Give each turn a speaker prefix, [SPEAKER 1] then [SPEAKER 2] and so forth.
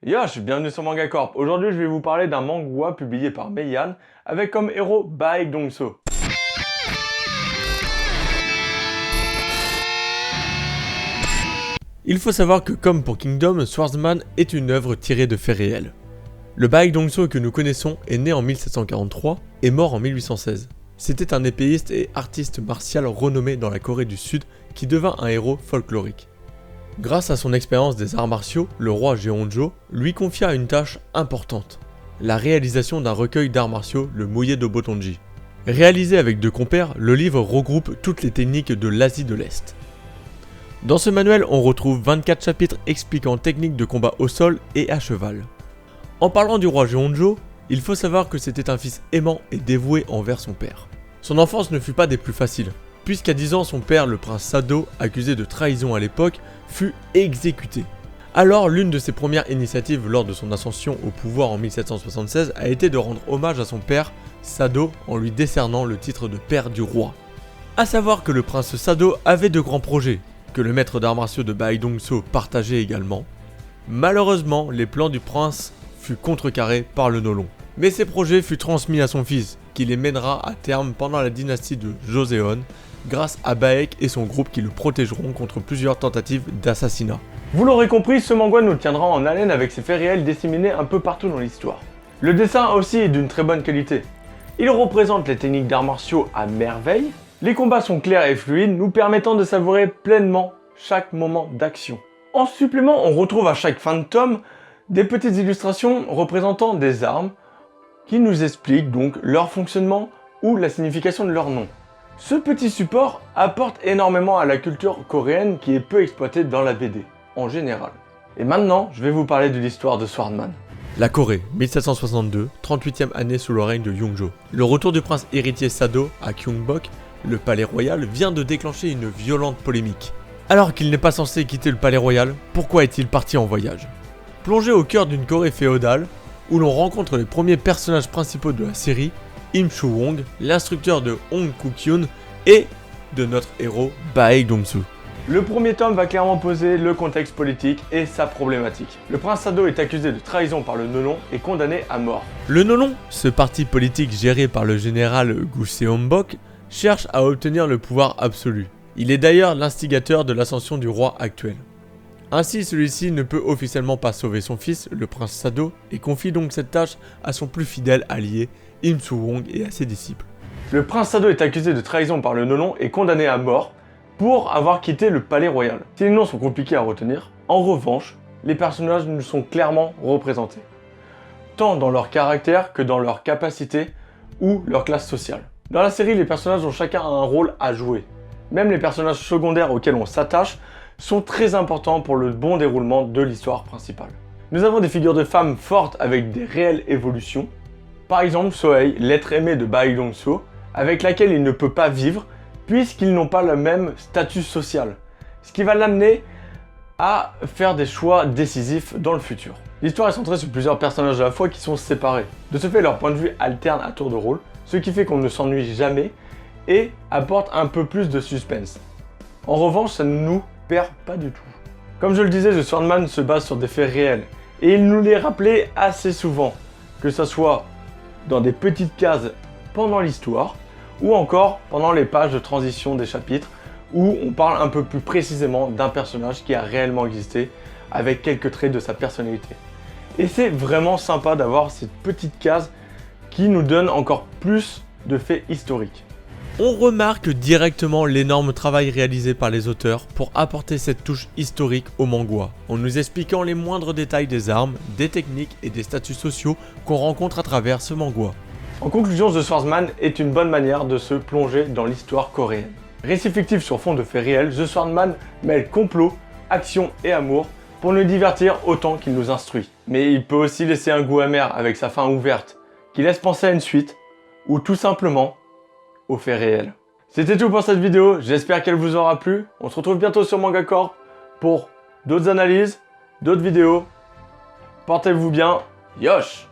[SPEAKER 1] Yosh, bienvenue sur Manga Corp. Aujourd'hui, je vais vous parler d'un manga publié par Meian avec comme héros Baek Dong-so.
[SPEAKER 2] Il faut savoir que comme pour Kingdom, Swordsman est une œuvre tirée de faits réels. Le Baek Dong-so que nous connaissons est né en 1743 et mort en 1816. C'était un épéiste et artiste martial renommé dans la Corée du Sud qui devint un héros folklorique. Grâce à son expérience des arts martiaux, le roi Jeonjo lui confia une tâche importante, la réalisation d'un recueil d'arts martiaux, le Muye do Botonji. Réalisé avec deux compères, le livre regroupe toutes les techniques de l'Asie de l'Est. Dans ce manuel, on retrouve 24 chapitres expliquant techniques de combat au sol et à cheval. En parlant du roi Jeonjo, il faut savoir que c'était un fils aimant et dévoué envers son père. Son enfance ne fut pas des plus faciles, puisqu'à 10 ans, son père, le prince Sado, accusé de trahison à l'époque, fut exécuté. Alors, l'une de ses premières initiatives lors de son ascension au pouvoir en 1776 a été de rendre hommage à son père, Sado, en lui décernant le titre de père du roi. A savoir que le prince Sado avait de grands projets, que le maître d'arts martiaux de Baek Dong-so partageait également. Malheureusement, les plans du prince furent contrecarrés par le Nolon. Mais ces projets furent transmis à son fils, qui les mènera à terme pendant la dynastie de Joseon, grâce à Baek et son groupe qui le protégeront contre plusieurs tentatives d'assassinat.
[SPEAKER 1] Vous l'aurez compris, ce manga nous tiendra en haleine avec ses faits réels disséminés un peu partout dans l'histoire. Le dessin aussi est d'une très bonne qualité. Il représente les techniques d'arts martiaux à merveille. Les combats sont clairs et fluides, nous permettant de savourer pleinement chaque moment d'action. En supplément, on retrouve à chaque fin de tome des petites illustrations représentant des armes qui nous expliquent donc leur fonctionnement ou la signification de leur nom. Ce petit support apporte énormément à la culture coréenne qui est peu exploitée dans la BD, en général. Et maintenant, je vais vous parler de l'histoire de Swordsman.
[SPEAKER 2] La Corée, 1762, 38e année sous le règne de Yongjo. Le retour du prince héritier Sado à Gyeongbok, le palais royal, vient de déclencher une violente polémique. Alors qu'il n'est pas censé quitter le palais royal, pourquoi est-il parti en voyage? Plongé au cœur d'une Corée féodale, où l'on rencontre les premiers personnages principaux de la série, Im Soo-wong, l'instructeur de Hong Kuk-yoon et de notre héros Baek Dong-so.
[SPEAKER 1] Le premier tome va clairement poser le contexte politique et sa problématique. Le prince Sado est accusé de trahison par le Nolon et condamné à mort.
[SPEAKER 2] Le Nolon, ce parti politique géré par le général Gu Seonbok, cherche à obtenir le pouvoir absolu. Il est d'ailleurs l'instigateur de l'ascension du roi actuel. Ainsi, celui-ci ne peut officiellement pas sauver son fils, le prince Sado, et confie donc cette tâche à son plus fidèle allié, Im Soo-wong, et à ses disciples.
[SPEAKER 1] Le prince Sado est accusé de trahison par le Nolon et condamné à mort pour avoir quitté le palais royal. Ces noms sont compliqués à retenir. En revanche, les personnages nous sont clairement représentés, tant dans leur caractère que dans leur capacité ou leur classe sociale. Dans la série, les personnages ont chacun un rôle à jouer. Même les personnages secondaires auxquels on s'attache sont très importants pour le bon déroulement de l'histoire principale. Nous avons des figures de femmes fortes avec des réelles évolutions. Par exemple, Sohei, l'être aimé de Baek Dong-so, avec laquelle il ne peut pas vivre puisqu'ils n'ont pas le même statut social. Ce qui va l'amener à faire des choix décisifs dans le futur. L'histoire est centrée sur plusieurs personnages à la fois qui sont séparés. De ce fait, leurs points de vue alternent à tour de rôle, ce qui fait qu'on ne s'ennuie jamais et apporte un peu plus de suspense. En revanche, ça ne nous perd pas du tout. Comme je le disais, The Swordsman se base sur des faits réels et il nous les rappelait assez souvent, que ce soit dans des petites cases pendant l'histoire ou encore pendant les pages de transition des chapitres où on parle un peu plus précisément d'un personnage qui a réellement existé avec quelques traits de sa personnalité. Et c'est vraiment sympa d'avoir cette petite case qui nous donne encore plus de faits historiques.
[SPEAKER 2] On remarque directement l'énorme travail réalisé par les auteurs pour apporter cette touche historique au manga, en nous expliquant les moindres détails des armes, des techniques et des statuts sociaux qu'on rencontre à travers ce manga.
[SPEAKER 1] En conclusion, The Swordsman est une bonne manière de se plonger dans l'histoire coréenne. Récit fictif sur fond de faits réels, The Swordsman mêle complot, action et amour pour nous divertir autant qu'il nous instruit. Mais il peut aussi laisser un goût amer avec sa fin ouverte, qui laisse penser à une suite, ou tout simplement aux faits réels. C'était tout pour cette vidéo, j'espère qu'elle vous aura plu. On se retrouve bientôt sur Manga Corp pour d'autres analyses, d'autres vidéos. Portez-vous bien, yosh!